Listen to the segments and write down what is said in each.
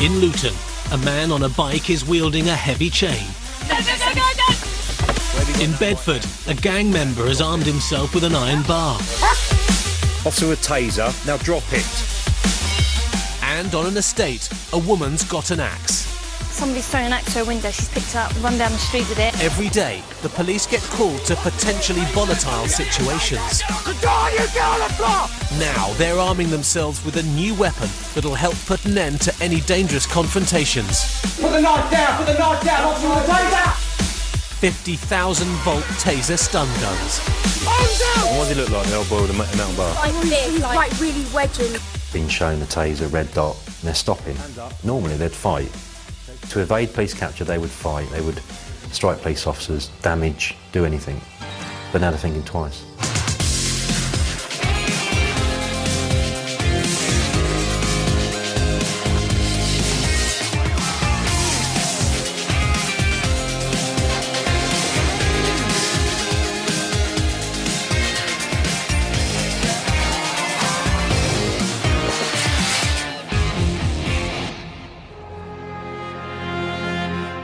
In Luton, a man on a bike is wielding a heavy chain. In Bedford, a gang member has armed himself with an iron bar. Officer with taser, now drop it. And on an estate, a woman's got an axe. Somebody's thrown an axe through a window, she's picked it up, run down the street with it. Every day, the police get called to potentially volatile situations. Now they're arming themselves with a new weapon that'll help put an end to any dangerous confrontations. Put the knife down, Officer with a taser! 50,000-volt taser stun guns. What does he look like, the old boy with a metal bar? Like really wedging. Been shown the taser, red dot, and they're stopping. Normally they'd fight. To evade police capture, they would fight. They would strike police officers, damage, do anything. But now they're thinking twice.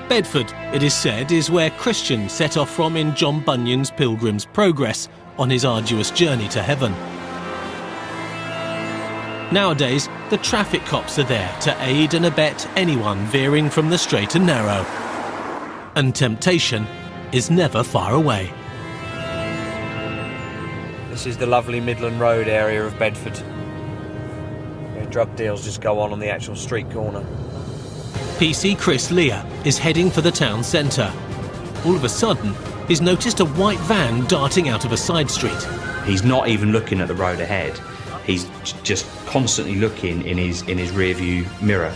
Bedford, it is said, is where Christian set off from in John Bunyan's Pilgrim's Progress on his arduous journey to heaven. Nowadays, the traffic cops are there to aid and abet anyone veering from the straight and narrow. And temptation is never far away. This is the lovely Midland Road area of Bedford, where drug deals just go on the actual street corner. PC Chris Lear is heading for the town centre. All of a sudden, he's noticed a white van darting out of a side street. He's not even looking at the road ahead. He's just constantly looking in his rear view mirror.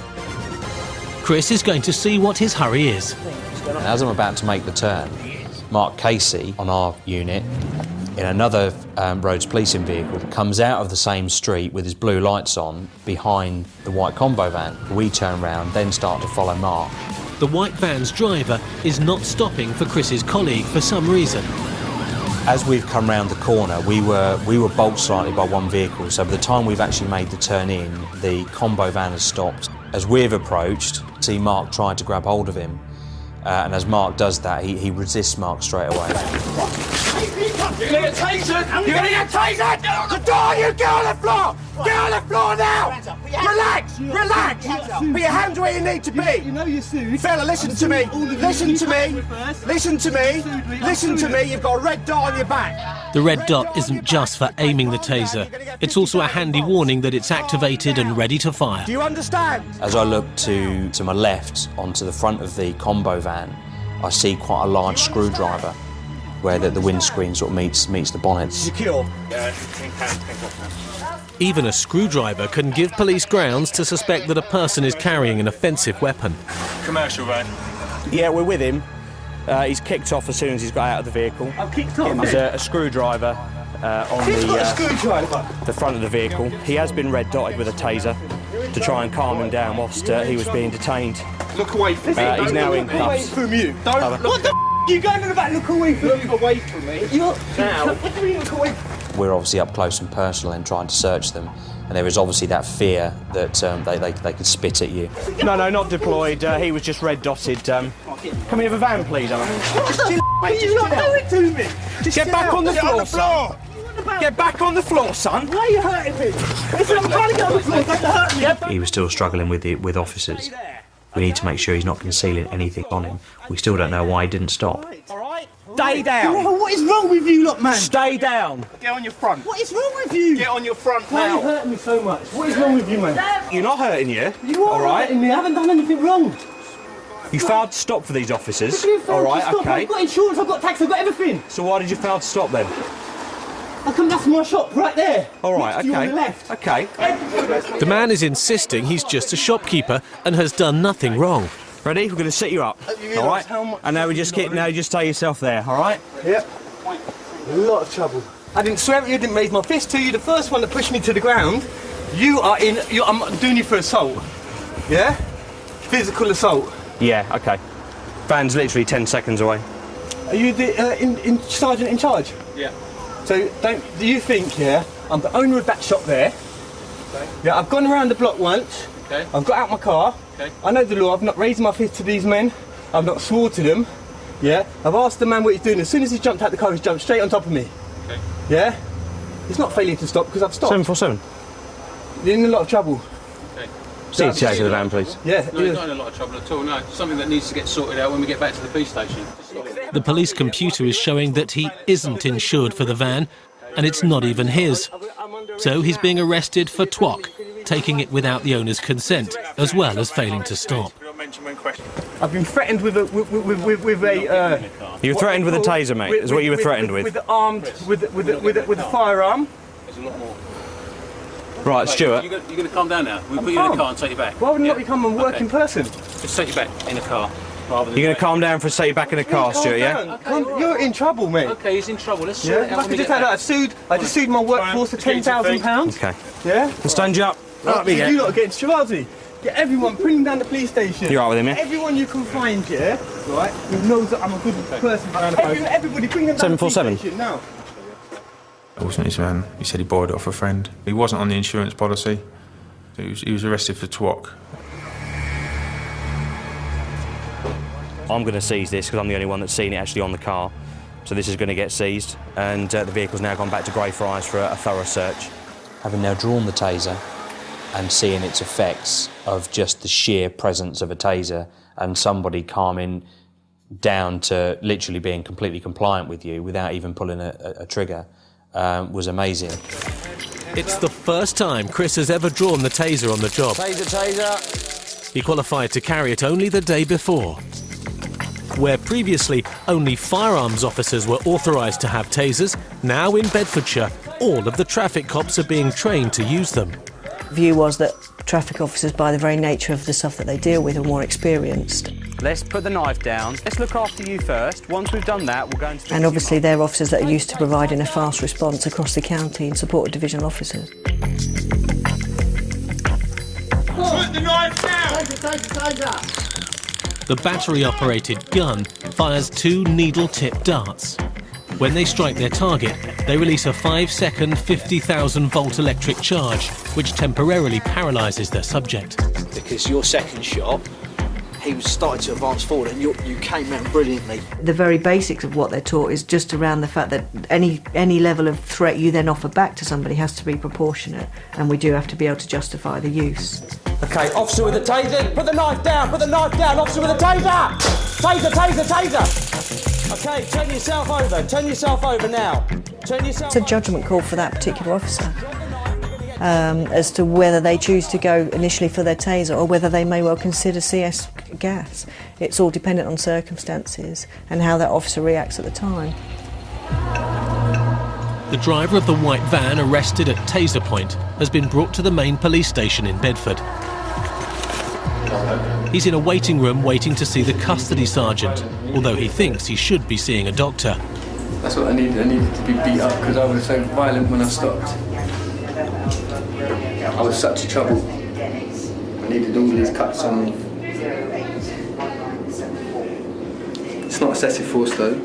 Chris is going to see what his hurry is. And as I'm about to make the turn, Mark Casey on our unit, in another roads policing vehicle, comes out of the same street with his blue lights on behind the white combo van. We turn round, then start to follow Mark. The white van's driver is not stopping for Chris's colleague for some reason. As we've come round the corner, we were bulked slightly by one vehicle, so by the time we've actually made the turn in, the combo van has stopped. As we've approached, see Mark tried to grab hold of him, and as Mark does that, he resists Mark straight away. You're gonna get tasered! You're gonna get tasered! Get on the door! You get on the floor! Get on the floor now! Relax! Relax! Put your hands where you need to be! You know you're sued. Fella, listen to me! Listen to me! Listen to me! Listen to me! You've got a red dot on your back! The red dot isn't just for aiming the taser. It's also a handy warning that it's activated and ready to fire. Do you understand? As I look to my left, onto the front of the combo van, I see quite a large screwdriver where the windscreen sort of meets the bonnet. Secure. Even a screwdriver can give police grounds to suspect that a person is carrying an offensive weapon. Commercial van. Yeah, we're with him. He's kicked off as soon as he's got out of the vehicle. I've kicked off. There's a screwdriver on the front of the vehicle. He has been red dotted with a taser to try and calm him down whilst he was being detained. Look away from me. He's now in cuffs. From you. Don't. What the you going in the back? Look away from me. Look away from me. Now. What do you mean look away from me? We're obviously up close and personal and trying to search them, and there is obviously that fear that they could spit at you. No, not deployed. He was just red dotted. Can we have a van, please, Alan? Mate, you not do it to me. Just get back on the floor, son. Get back on the floor, son. Why are you hurting me? Listen, I'm trying to get on the floor. Don't hurt me. He was still struggling with officers. We need to make sure he's not concealing anything on him. We still don't know why he didn't stop. All right. Stay down. What is wrong with you, lot, man? Stay down. Get on your front. What is wrong with you? Get on your front Why are you now. hurting me so much? What is wrong with you, man? You're not hurting you. You are all right? hurting me. I haven't done anything wrong. You failed to stop for these officers. You failed all right, to stop. okay. I've got insurance, I've got tax, I've got everything. So why did you fail to stop then? How come that's my shop right there? All right, Next to you okay. on the left. Okay. The man is insisting he's just a shopkeeper and has done nothing wrong. Ready? We're going to sit you up. All right. And now you just stay yourself there. All right. Yep. A lot of trouble. I didn't swear at you, didn't raise my fist to you. The first one to push me to the ground. I'm doing you for assault. Yeah? Physical assault. Yeah. Okay. Van's literally 10 seconds away. Are you the sergeant in charge? Yeah. So do you think, yeah, I'm the owner of that shop there? Okay. Yeah, I've gone around the block once. Okay. I've got out my car. Okay. I know the law. I've not raised my fist to these men. I've not swore to them. Yeah. I've asked the man what he's doing. As soon as he jumped out the car, he's jumped straight on top of me. Okay. Yeah. It's not failing to stop because I've stopped. 747. You're in a lot of trouble. Okay. See you take the van, please. Yeah. No, he's not in a lot of trouble at all. No, something that needs to get sorted out when we get back to the police station. The police computer is showing that he isn't insured for the van, and it's not even his. So he's being arrested for TWOC, taking it without the owner's consent, as well as failing to stop. I've been threatened with a You were threatened with a taser, mate. Is what you were threatened with. With a firearm. There's a lot more. Right, Stuart. You're going to calm down now. We'll put you in the car and take you back. Why would I not become a working person? Just take you back in the car. You're going to calm down for us to take you back in the car, Stuart, yeah? Okay. You're in trouble, mate. Okay, he's in trouble. Let's sort it out. I just sued my workforce for £10,000. Okay. Yeah? We'll stand you up. Right, you lot are getting Shirazi. Get everyone, bring them down to the police station. You're right with him, yeah? Everyone you can find, yeah? Right? Who knows that I'm a good person. Everybody, bring them down to the police station now. It wasn't his van. He said he borrowed it off a friend. He wasn't on the insurance policy. He was arrested for TWOC. I'm going to seize this because I'm the only one that's seen it actually on the car. So this is going to get seized, and the vehicle's now gone back to Greyfriars for a thorough search. Having now drawn the taser and seeing its effects of just the sheer presence of a taser and somebody calming down to literally being completely compliant with you without even pulling a trigger was amazing. It's the first time Chris has ever drawn the taser on the job. Taser! He qualified to carry it only the day before. Where previously only firearms officers were authorised to have tasers, now in Bedfordshire, all of the traffic cops are being trained to use them. The view was that traffic officers, by the very nature of the stuff that they deal with, are more experienced. Let's put the knife down. Let's look after you first. Once we've done that, we'll go and... And obviously they're officers that are used to providing a fast response across the county in support of divisional officers. Put the knife down! The battery-operated gun fires 2 needle-tipped darts. When they strike their target, they release a 5-second, 50,000-volt electric charge, which temporarily paralyses their subject. Because your second shot, he was starting to advance forward and you came out brilliantly. The very basics of what they're taught is just around the fact that any level of threat you then offer back to somebody has to be proportionate, and we do have to be able to justify the use. Okay, officer with a taser, put the knife down, officer with a taser! Taser! Okay, turn yourself over now. It's a judgment call for that particular officer as to whether they choose to go initially for their taser or whether they may well consider CS gas. It's all dependent on circumstances and how that officer reacts at the time. The driver of the white van arrested at taser point has been brought to the main police station in Bedford. He's in a waiting room waiting to see the custody sergeant, although he thinks he should be seeing a doctor. That's what I needed. I needed to be beat up because I was so violent when I stopped. I was such a trouble. I needed all these cuts on me. It's not excessive force though.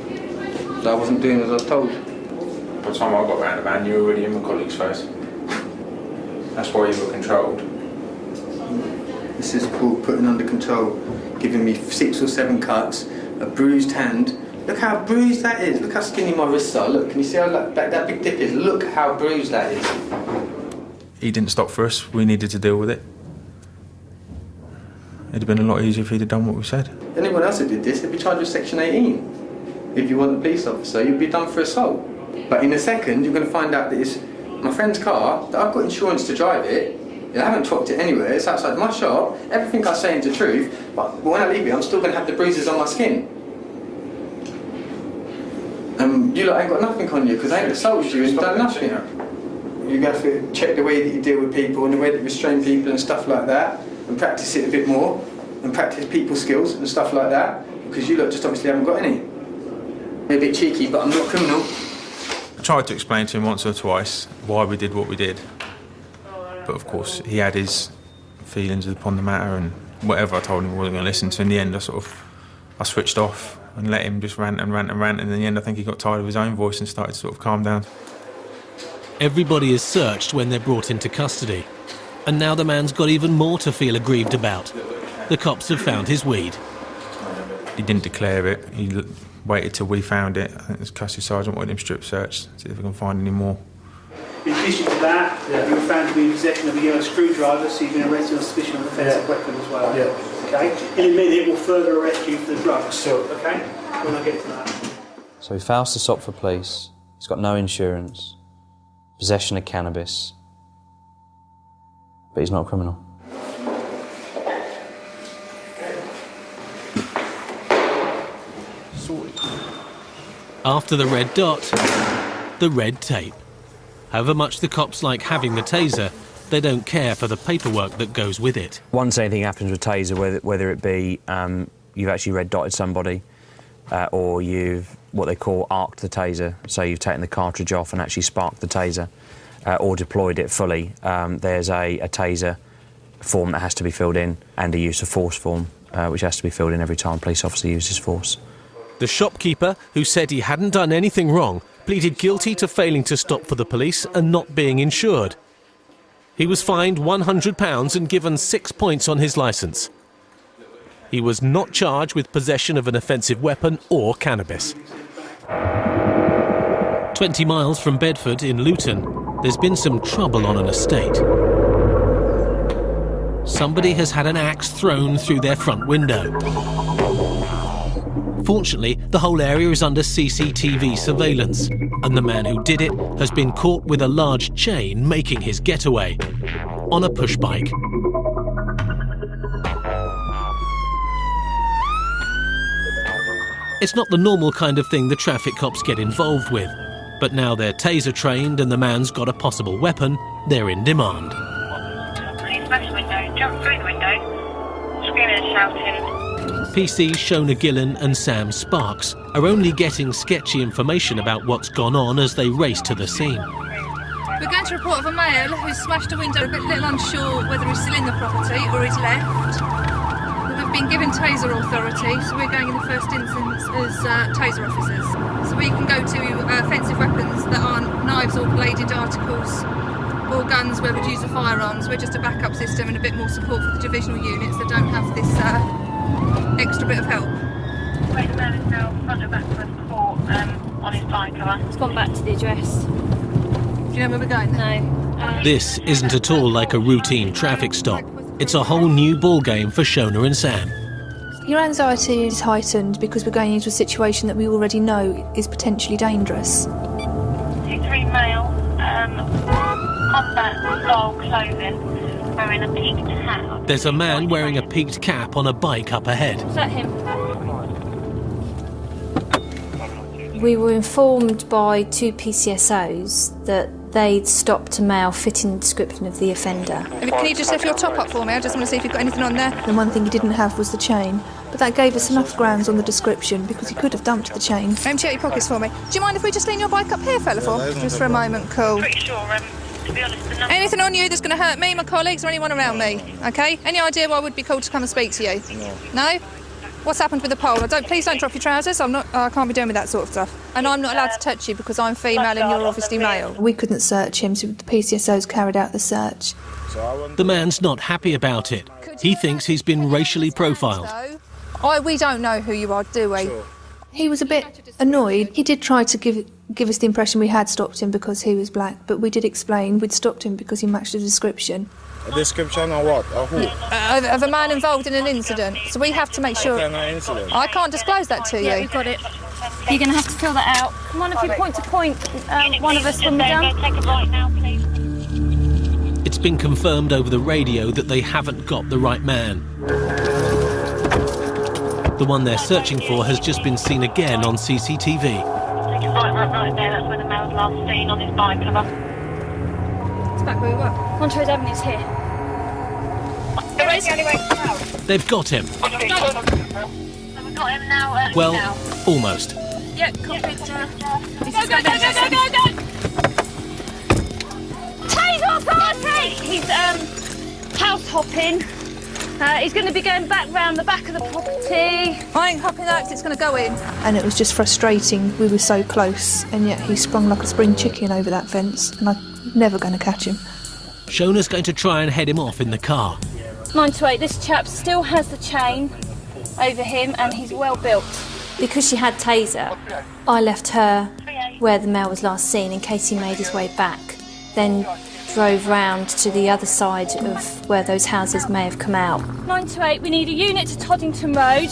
I wasn't doing as I was told. By the time I got round the van, you were already in my colleague's face. That's why you were controlled. This is called putting under control, giving me 6 or 7 cuts, a bruised hand. Look how bruised that is. Look how skinny my wrists are. Look, can you see how that big dip is? Look how bruised that is. He didn't stop for us. We needed to deal with it. It'd have been a lot easier if he'd have done what we said. Anyone else that did this, they'd be charged with Section 18. If you weren't a police officer, you'd be done for assault. But in a second, you're going to find out that it's my friend's car, that I've got insurance to drive it. I haven't twocked it anywhere, it's outside my shop. Everything I say is the truth, but when I leave it, I'm still going to have the bruises on my skin. You lot ain't got nothing on you because I ain't assaulted you and done nothing. You have to check the way that you deal with people and the way that you restrain people and stuff like that, and practice it a bit more, and practice people skills and stuff like that, because you lot just obviously haven't got any. They're a bit cheeky, but I'm not a criminal. I tried to explain to him once or twice why we did what we did. But of course, he had his feelings upon the matter, and whatever I told him, he wasn't going to listen. So in the end, I switched off and let him just rant and rant and rant. And in the end, I think he got tired of his own voice and started to sort of calm down. Everybody is searched when they're brought into custody. And now the man's got even more to feel aggrieved about. The cops have found his weed. He didn't declare it. He waited till we found it. I think the custody sergeant wanted him strip searched, see if we can find any more. In addition to that, you were found to be in possession of a yellow screwdriver, so you've been arrested on suspicion of an offensive weapon as well. Okay? In a minute, we'll further arrest you for the drugs. Okay? When I get to that. So he fails to stop for police, he's got no insurance, possession of cannabis, but he's not a criminal. After the red dot, the red tape. However much the cops like having the taser, they don't care for the paperwork that goes with it. Once anything happens with taser, whether it be you've actually red dotted somebody or you've what they call arced the taser, so you've taken the cartridge off and actually sparked the taser or deployed it fully, there's a taser form that has to be filled in and a use of force form which has to be filled in every time a police officer uses force. The shopkeeper, who said he hadn't done anything wrong, pleaded guilty to failing to stop for the police and not being insured. He was fined £100 and given 6 points on his licence. He was not charged with possession of an offensive weapon or cannabis. 20 miles from Bedford in Luton, there's been some trouble on an estate. Somebody has had an axe thrown through their front window. Fortunately, the whole area is under CCTV surveillance, and the man who did it has been caught with a large chain making his getaway on a push bike. It's not the normal kind of thing the traffic cops get involved with, but now they're taser trained and the man's got a possible weapon, they're in demand. He smashed the window, jumped through the window, screaming and shouting. PC Shona Gillen and Sam Sparks are only getting sketchy information about what's gone on as they race to the scene. We're going to report of a male who's smashed a window, a little unsure whether he's still in the property or he's left. We've been given taser authority, so we're going in the first instance as taser officers. So we can go to offensive weapons that aren't knives or bladed articles or guns where we'd use the firearms. We're just a backup system and a bit more support for the divisional units that don't have this extra bit of help. Wait, the man is now front and back to the court on his bike cover. It's gone back to the address. Do you know where we're going then? No. This isn't at all like a routine traffic stop. It's a whole new ballgame for Shona and Sam. Your anxiety is heightened because we're going into a situation that we already know is potentially dangerous. 2-3 male, combat style clothing, wearing a peaked hat. There's a man wearing a peaked cap on a bike up ahead. Is that him? We were informed by 2 PCSOs that they'd stopped a male fitting the description of the offender. Can you just lift your top up for me? I just want to see if you've got anything on there. The one thing he didn't have was the chain, but that gave us enough grounds on the description because he could have dumped the chain. Empty out your pockets for me. Do you mind if we just lean your bike up here, fella, just for a moment? Cool. Pretty sure, to be honest, the number... Anything on you that's going to hurt me, my colleagues, or anyone around me, OK? Any idea why I would be called to come and speak to you? No? What's happened with the pole? Please don't drop your trousers. I can't be doing with that sort of stuff. And I'm not allowed to touch you because I'm female and you're obviously male. We couldn't search him, so the PCSOs carried out the search. The man's not happy about it. He thinks he's been racially profiled. We don't know who you are, do we? Sure. He was a bit annoyed. He did try to give us the impression we had stopped him because he was black, but we did explain we'd stopped him because he matched the description. A description of what? Of who? Of a man involved in an incident. So we have to make sure... Incident? I can't disclose that to you. Yeah, we've got it. You're going to have to fill that out. Come on, if you point to point, one of us when we're done. Take a bite now, please. It's been confirmed over the radio that they haven't got the right man. The one they're searching for has just been seen again on CCTV. Take a bite right there. That's where the male was last seen on his bike cover. It's back where we were. Montrose Avenue's here. They've got him. Have we got him now? Well, almost. Yeah, copied. Go! Taser authority! He's house hopping. He's going to be going back round the back of the property. I ain't hopping out 'cause it's going to go in. And it was just frustrating. We were so close, and yet he sprung like a spring chicken over that fence, and I'm never going to catch him. Shona's going to try and head him off in the car. 928, this chap still has the chain over him and he's well built. Because she had taser, I left her where the male was last seen in case he made his way back, then drove round to the other side of where those houses may have come out. 928, we need a unit to Toddington Road.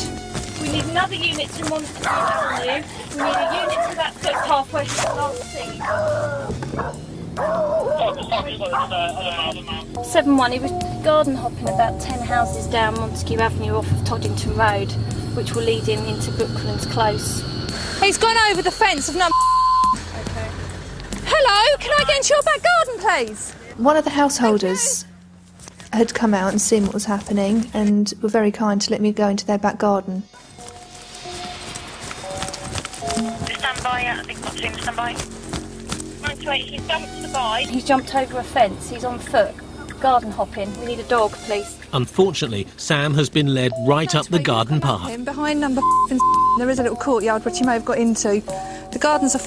We need another unit to Montague Avenue. We need a unit to that footpath where she was last seen. 7-1, he was garden hopping about 10 houses down Montague Avenue off of Toddington Road, which will lead him into Brooklands Close. He's gone over the fence of number... Okay. Hello, can I get into your back garden, please? One of the householders had come out and seen what was happening and were very kind to let me go into their back garden. Stand by, I think I've seen stand by. 928, he's jumped the by. He's jumped over a fence, he's on foot, garden hopping. We need a dog, please. Unfortunately, Sam has been led right up the garden path. Behind number there is a little courtyard which he may have got into. The gardens are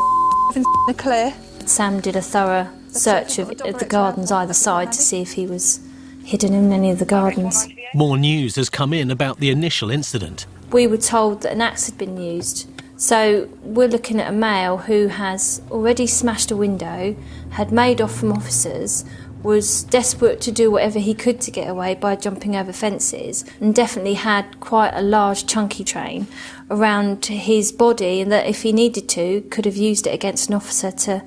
clear. Sam did a thorough search of the gardens either side to see if he was hidden in any of the gardens. More news has come in about the initial incident. We were told that an axe had been used. So we're looking at a male who has already smashed a window, had made off from officers, was desperate to do whatever he could to get away by jumping over fences, and definitely had quite a large chunky train around his body, and that if he needed to, could have used it against an officer to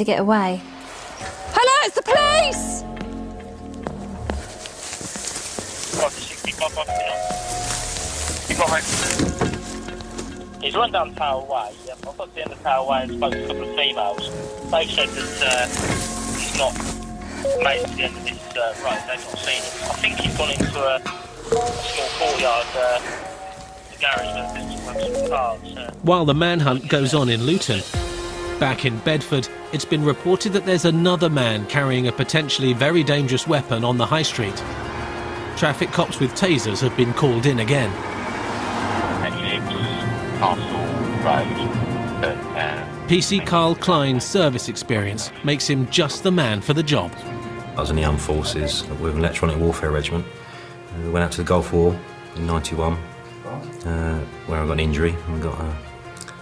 get away. Hello, it's the police! He's run down Tower Way. I've got to the end of Tower Way and spoke to a couple of females. They've said that he's not made it to the end of this road. They've not seen him. I think he's gone into a small courtyard, the garage where there's some cars. While the manhunt goes on in Luton, back in Bedford, it's been reported that there's another man carrying a potentially very dangerous weapon on the high street. Traffic cops with tasers have been called in again. PC Carl Klein's service experience makes him just the man for the job. I was in the armed forces with an electronic warfare regiment. We went out to the Gulf War in '91, where I got an injury and got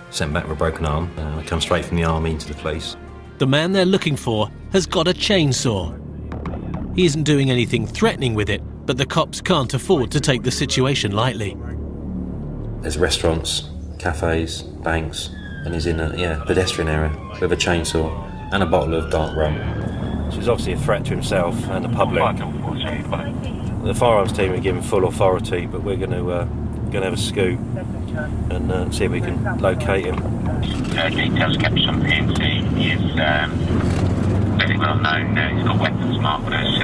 sent back with a broken arm. I come straight from the army into the police. The man they're looking for has got a chainsaw. He isn't doing anything threatening with it, but the cops can't afford to take the situation lightly. There's restaurants, cafes, banks, and he's in a pedestrian area with a chainsaw and a bottle of dark rum. So he's obviously a threat to himself and the public. The firearms team are given full authority, but we're going to have a scoop and see if we can locate him. Details captured on PNC. He is very well known. He's got weapons marked as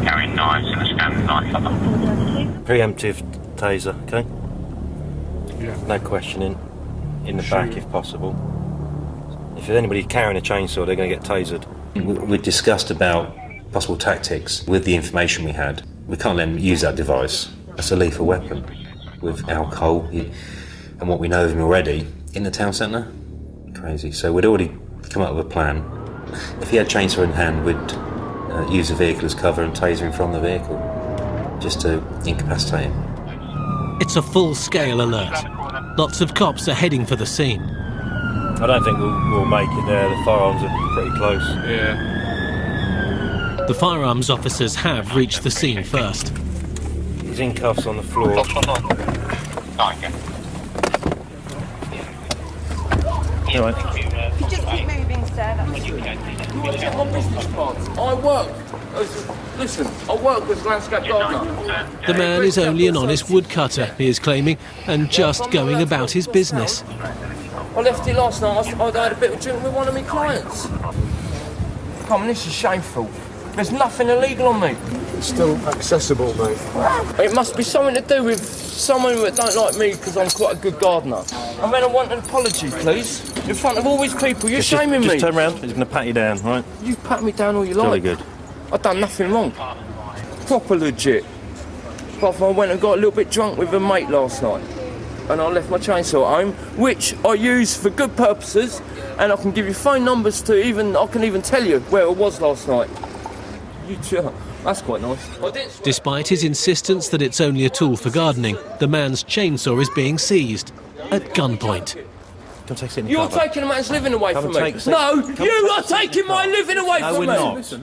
carrying knives and a standard knife. Preemptive taser, okay? Yeah. No questioning, in the back if possible. If there's anybody carrying a chainsaw, they're going to get tasered. We discussed about possible tactics with the information we had. We can't let them use that device. That's a lethal weapon. With alcohol and what we know of him already in the town centre, crazy. So we'd already come up with a plan. If he had a chainsaw in hand, we'd use the vehicle as cover and taser him from the vehicle, just to incapacitate him. It's a full-scale alert. Lots of cops are heading for the scene. I don't think we'll make it there. The firearms are pretty close. Yeah. The firearms officers have reached the scene first. He's in cuffs on the floor. Alright. If you just keep moving, sir, that's I work. Listen, I work as landscape gardener. The man is only an honest woodcutter, he is claiming, and just going about his business. I left it last night. I had a bit of drink with one of my clients. Come on, this is shameful. There's nothing illegal on me. It's still accessible, mate. It must be something to do with someone that don't like me because I'm quite a good gardener. And then I want an apology, please. In front of all these people, you're shaming me. Just turn round, he's going to pat you down, right? You pat me down all you like. Jolly good. I've done nothing wrong. Proper legit. Apart from I went and got a little bit drunk with a mate last night. And I left my chainsaw at home, which I use for good purposes, and I can give you phone numbers I can even tell you where it was last night. That's quite nice. Despite his insistence that it's only a tool for gardening, the man's chainsaw is being seized at gunpoint. You're taking a man's living away from me. No, you are taking my living away from me.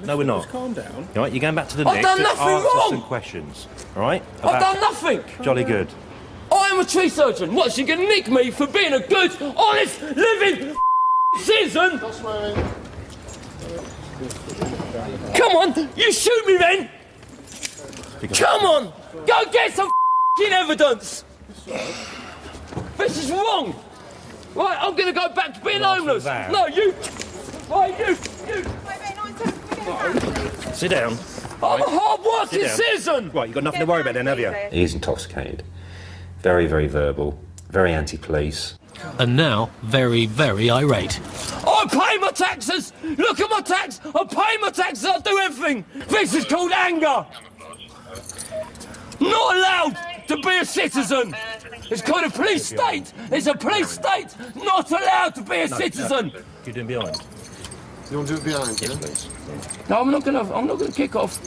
No, we're not. Calm down. All right, you're going back to the I've Nick done to nothing answer wrong. some questions. All right? I've done nothing. Jolly good. I am a tree surgeon. What's he going to nick me for being a good, honest, living citizen? Come on, you shoot me then. Come on, go get some evidence. This is wrong. Right, I'm going to go back to being homeless. No, you. Right, you. Sit down. I'm a hard-working citizen. Right, you've got nothing to worry about then, have you? He is intoxicated. Very, very verbal. Very anti-police. And now, very, very irate. I pay my taxes! Look at my tax! I pay my taxes, I do everything! This is called anger! Not allowed to be a citizen! It's called a police state! It's a police state! Not allowed to be a citizen! You're doing behind. You want to do it behind, yeah? No, I'm not gonna kick off.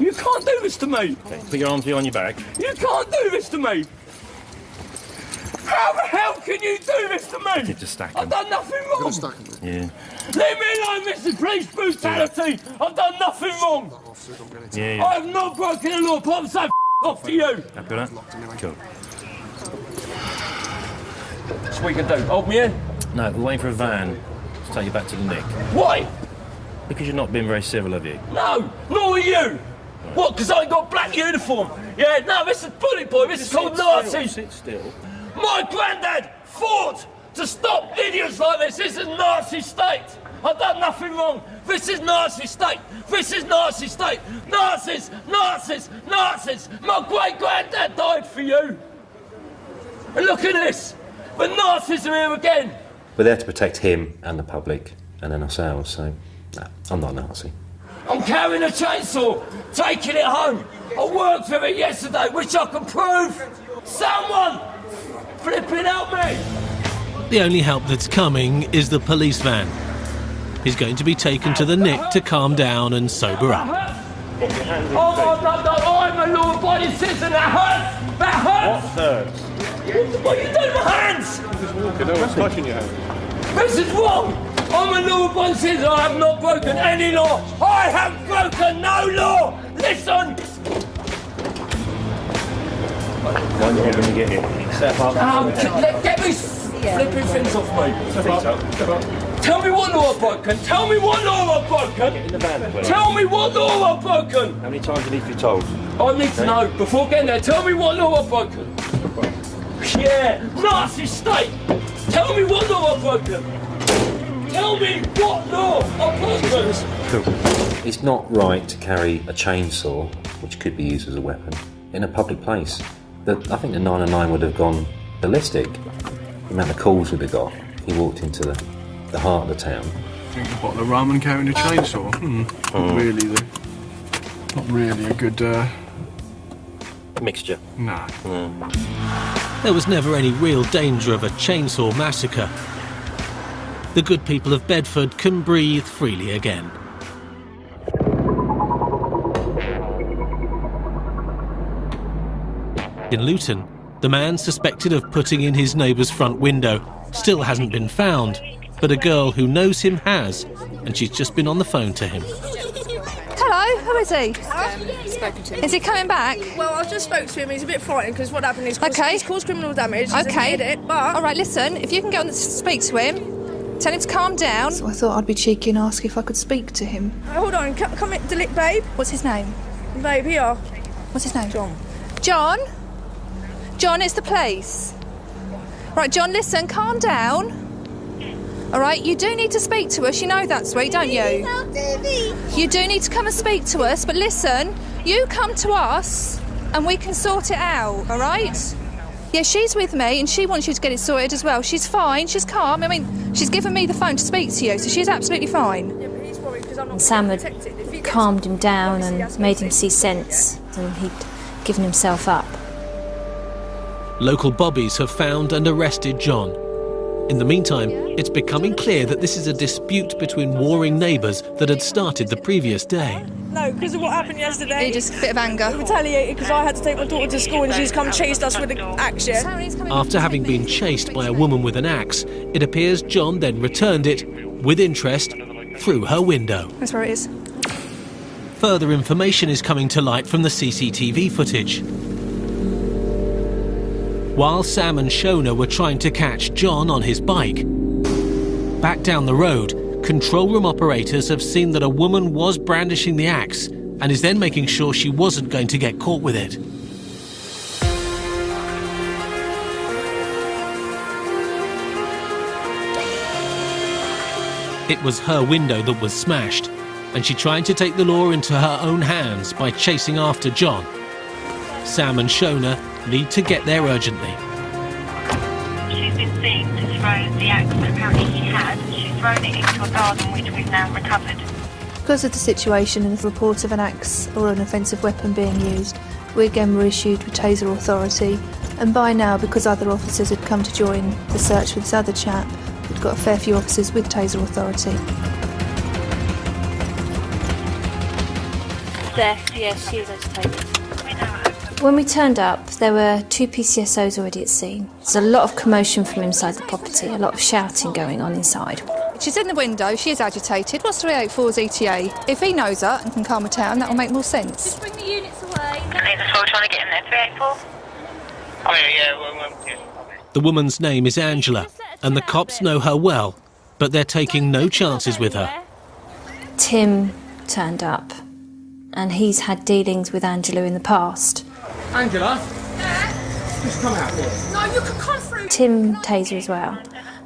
You can't do this to me! Okay, put your arms behind your back. You can't do this to me! How the hell can you do this to me? Just stack I've done nothing wrong! Yeah. Leave me alone, this is police brutality! I've done nothing wrong! Yeah. I have not broken the law, but I'm so off to you! Happy with that? Cool. That's what we can do. Hold me in? No, we're waiting for a van to take you back to the Nick. Why? Because you're not being very civil, have you? No, nor are you! What, because I ain't got black uniform? Yeah, no, this is bullet boy, this is called Nazis! Sit still. My granddad fought to stop idiots like this. This is Nazi state. I've done nothing wrong. This is Nazi state. This is Nazi state. Nazis, Nazis, Nazis. My great granddad died for you. And look at this. The Nazis are here again. We're there to protect him and the public, and then ourselves, so no, I'm not a Nazi. I'm carrying a chainsaw, taking it home. I worked with it yesterday, which I can prove. Someone flipping help me. The only help that's coming is the police van. He's going to be taken to the Nick to calm down and sober up. Oh, no, I'm a law-abiding citizen. That hurts. That hurts. What hurts? What are you doing with my hands? Just walking, I was touching your hand. This is wrong. I'm a law-abiding citizen. I have not broken any law. I have broken no law. Listen. One head when you get here. Step up. Get these flipping things off me. Tell me what law I've broken. Tell me what law I've broken. Get in the van, please. Tell me what law I've broken. How many times do you need to be told? I need to know before getting there. Tell me what law I've broken. Yeah, Nazi state. Tell me what law I've broken. Tell me what law I've broken. Cool. It's not right to carry a chainsaw, which could be used as a weapon, in a public place. I think the 909 would have gone ballistic. The amount of calls we'd have got. He walked into the heart of the town. Drink a bottle of rum and carrying a chainsaw. Not really a good mixture. No. There was never any real danger of a chainsaw massacre. The good people of Bedford can breathe freely again. In Luton, the man suspected of putting in his neighbour's front window still hasn't been found, but a girl who knows him has, and she's just been on the phone to him. Hello, who is he? Spoken to him. Is he coming back? Well, I just spoke to him. He's a bit frightened because what happened is he's caused criminal damage. He's Okay. admitted it, but... All right, listen, if you can go and speak to him, tell him to calm down. So I thought I'd be cheeky and ask if I could speak to him. Hold on, come in, delete, babe. What's his name? Babe, here. What's his name? John. John? John, it's the police. Right, John, listen, calm down. All right, you do need to speak to us. You know that, sweet, don't you? You do need to come and speak to us, but listen, you come to us and we can sort it out, all right? Yeah, she's with me and she wants you to get it sorted as well. She's fine, she's calm. I mean, she's given me the phone to speak to you, so she's absolutely fine. And Sam had calmed him down and made him see sense, and he'd given himself up. Local bobbies have found and arrested John. In the meantime, it's becoming clear that this is a dispute between warring neighbours that had started the previous day. No, because of what happened yesterday. Just a bit of anger. We retaliated because I had to take my daughter to school and she's come chased us with an action. After having been chased by a woman with an axe, it appears John then returned it, with interest, through her window. That's where it is. Further information is coming to light from the CCTV footage. While Sam and Shona were trying to catch John on his bike, back down the road, control room operators have seen that a woman was brandishing the axe and is then making sure she wasn't going to get caught with it. It was her window that was smashed, and she tried to take the law into her own hands by chasing after John. Sam and Shona need to get there urgently. She's been seen to throw the axe that apparently she had. She's thrown it into a garden which we've now recovered. Because of the situation and the report of an axe or an offensive weapon being used, we again were issued with taser authority, and by now, because other officers had come to join the search with this other chap, we've got a fair few officers with taser authority. There, yes, she is agitated. When we turned up, there were 2 PCSOs already at scene. There's a lot of commotion from inside the property, a lot of shouting going on inside. She's in the window, she is agitated. What's 384's ETA? If he knows her and can calm her down, that will make more sense. Just bring the units away. We're trying to get in there, 384. The woman's name is Angela, and the cops know her well, but they're taking no chances with her. Tim turned up, and he's had dealings with Angela in the past. Angela? Just come out here. No, you can come through. Tim taser as well.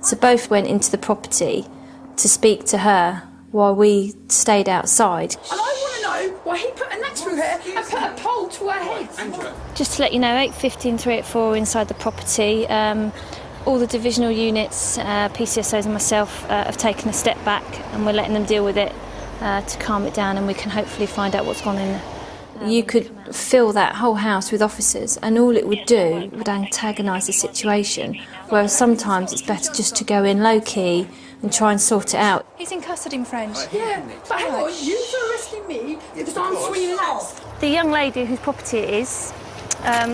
So both went into the property to speak to her while we stayed outside. And I want to know why he put an axe through her and put a pole to her head. Just to let you know, 815 384 inside the property. All the divisional units, PCSOs and myself, have taken a step back, and we're letting them deal with it to calm it down, and we can hopefully find out what's gone in there. You could fill that whole house with officers, and all it would do would antagonise the situation, whereas sometimes it's better just to go in low-key and try and sort it out. He's in custody, my friend. Yeah, but hang on, you're arresting me because I'm swinging an axe. The young lady whose property it is,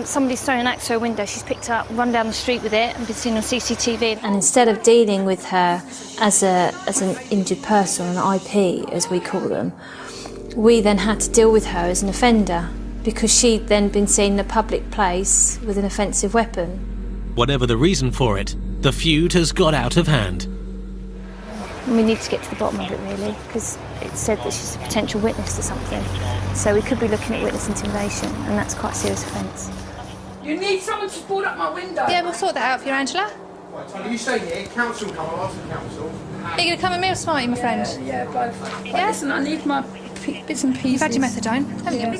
somebody's thrown an axe through a window, she's picked it up, run down the street with it and been seen on CCTV. And instead of dealing with her as an injured person, an IP as we call them, we then had to deal with her as an offender because she'd then been seen in a public place with an offensive weapon. Whatever the reason for it, the feud has got out of hand. And we need to get to the bottom of it, really, because it said that she's a potential witness to something. So we could be looking at witness intimidation, and that's quite a serious offence. You need someone to board up my window. Yeah, we'll sort that out for you, Angela. Right, Tony, you stay here. Council come. I'll ask the council. Are you going to come with me or Smarty, my friend? Yeah, both. Yeah? Listen, I need my bits and pieces. You've had your methadone, haven't you?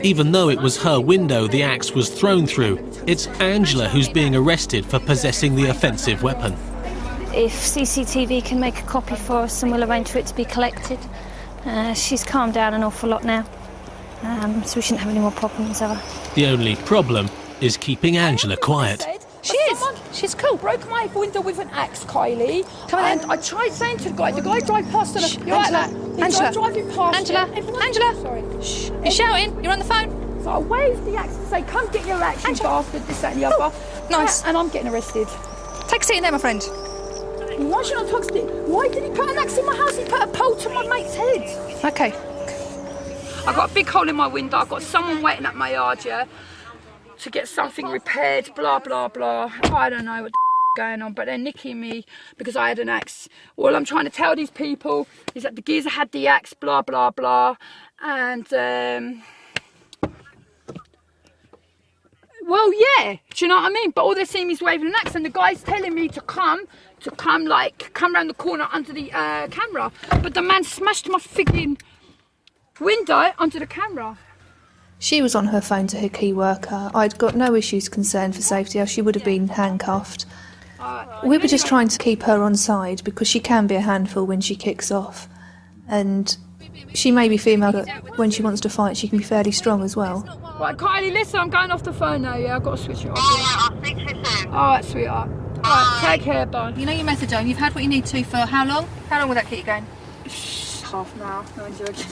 Even though it was her window the axe was thrown through, it's Angela who's being arrested for possessing the offensive weapon. If CCTV can make a copy for us, and we'll arrange for it to be collected. She's calmed down an awful lot now, so we shouldn't have any more problems ever. The only problem is keeping Angela quiet. She is. She's cool. Broke my window with an axe, Kylie. And I tried saying to the guy drive past her. You're like that. Angela. Driving past. Angela. Sorry. Shh. You're shouting. You're on the phone. So I waved the axe to say, "Come get your axe, you bastard." This, that, and the other. Nice. And I'm getting arrested. Take a seat in there, my friend. Why should I talk to him? Why did he put an axe in my house? He put a pole to my mate's head. Okay. I've got a big hole in my window. I've got someone waiting at my yard, yeah, to get something repaired, blah, blah, blah. I don't know what going on, but they're nicking me because I had an axe. All I'm trying to tell these people is that the geezer had the axe, blah, blah, blah. And, well, yeah, do you know what I mean? But all they're seeing me is waving an axe, and the guy's telling me to come around the corner under the camera. But the man smashed my frigging window onto the camera. She was on her phone to her key worker. I'd got no issues concerned for safety, else she would have been handcuffed. We were just trying to keep her on side because she can be a handful when she kicks off. And she may be female, but when she wants to fight, she can be fairly strong as well. Right, Kylie, listen, I'm going off the phone now, yeah? I've got to switch it off. I'll speak to you soon. Alright, sweetheart. Alright, take care, bye. You know your methadone, you've had what you need to for how long? How long will that keep you going? Half an hour, no, I'm joking.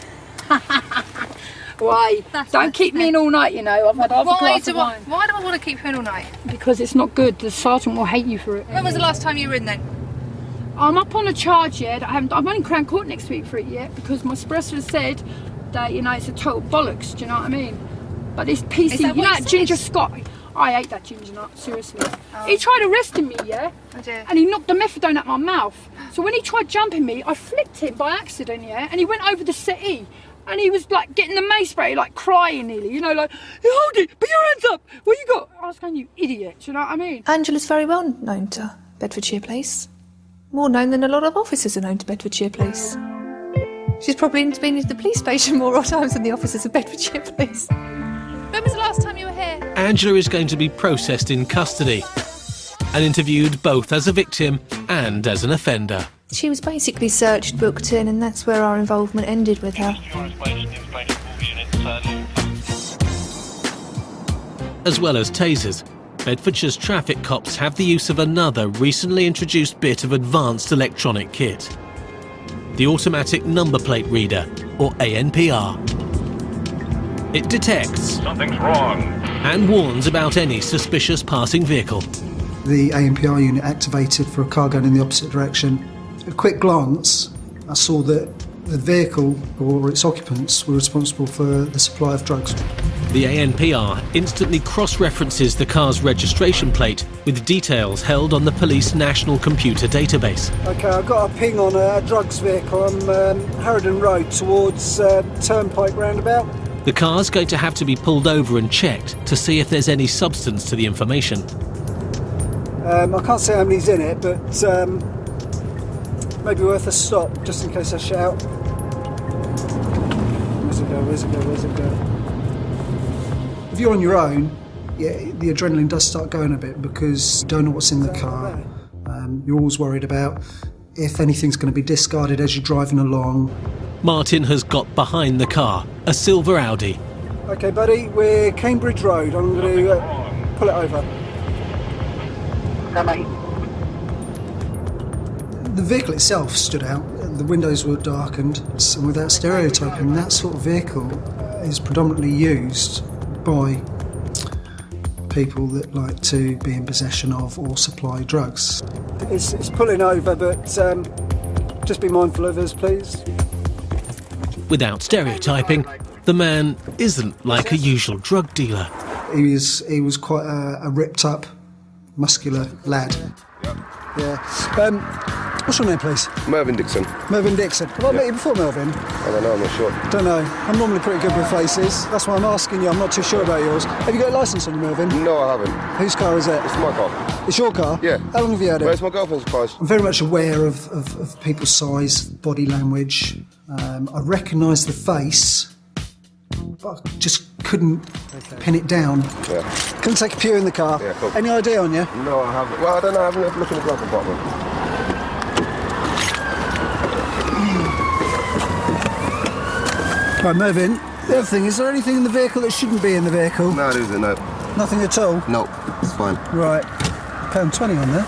Why? Don't keep me in all night, you know. I've had half a glass of wine. Why do I want to keep you in all night? Because it's not good. The sergeant will hate you for it. When was the last time you were in then? I'm up on a charge yet. I'm only in Crown Court next week for it yet because my solicitor said that, you know, it's a total bollocks. Do you know what I mean? But this PC, you know that Ginger Scott? I ate that ginger nut, seriously. Oh. He tried arresting me, yeah? Oh dear. And he knocked the methadone out my mouth. So when he tried jumping me, I flipped him by accident, yeah? And he went over the settee. And he was like getting the mace spray, like crying nearly, you know, like, hold it, put your hands up, what you got? I was going, you idiot, do you know what I mean? Angela's very well known to Bedfordshire Police. More known than a lot of officers are known to Bedfordshire Police. She's probably been to the police station more times than the officers of Bedfordshire Police. When was the last time you were here? Angela is going to be processed in custody and interviewed both as a victim and as an offender. She was basically searched, booked in, and that's where our involvement ended with her. As well as tasers, Bedfordshire's traffic cops have the use of another recently introduced bit of advanced electronic kit. The automatic number plate reader, or ANPR. It detects something's wrong and warns about any suspicious passing vehicle. The ANPR unit activated for a car going in the opposite direction. At a quick glance, I saw that the vehicle or its occupants were responsible for the supply of drugs. The ANPR instantly cross-references the car's registration plate with details held on the police national computer database. OK, I've got a ping on a drugs vehicle on Harrowden Road towards Turnpike roundabout. The car's going to have to be pulled over and checked to see if there's any substance to the information. I can't say how many's in it, but maybe worth a stop, just in case I shout. Where's it go, where's it go, where's it go? If you're on your own, yeah, the adrenaline does start going a bit because you don't know what's in the car. You're always worried about if anything's going to be discarded as you're driving along. Martin has got behind the car, a silver Audi. OK, buddy, we're Cambridge Road. I'm going to pull it over. The vehicle itself stood out. The windows were darkened, and without stereotyping, that sort of vehicle is predominantly used by people that like to be in possession of or supply drugs. It's pulling over, but just be mindful of us, please. Without stereotyping, the man isn't like a usual drug dealer. He was quite a ripped-up, muscular lad. Yeah. What's your name, please? Mervyn Dixon. Mervyn Dixon. Have I met you before, Mervyn? I don't know, I'm not sure. Don't know. I'm normally pretty good with faces. That's why I'm asking you. I'm not too sure about yours. Have you got a licence on you, Mervyn? No, I haven't. Whose car is it? It's my car. It's your car? Yeah. How long have you had it? Where's my girlfriend's price? I'm very much aware of people's size, body language. I recognise the face, but I just couldn't pin it down. Yeah. Couldn't take a pew in the car. Yeah, cool. Any ID on you? No, I haven't. Well, I don't know. I haven't had a look in the glove compartment. Right, Mervyn, the other thing, is there anything in the vehicle that shouldn't be in the vehicle? No, there isn't, no. Nothing at all? No, it's fine. Right. £1.20 on there.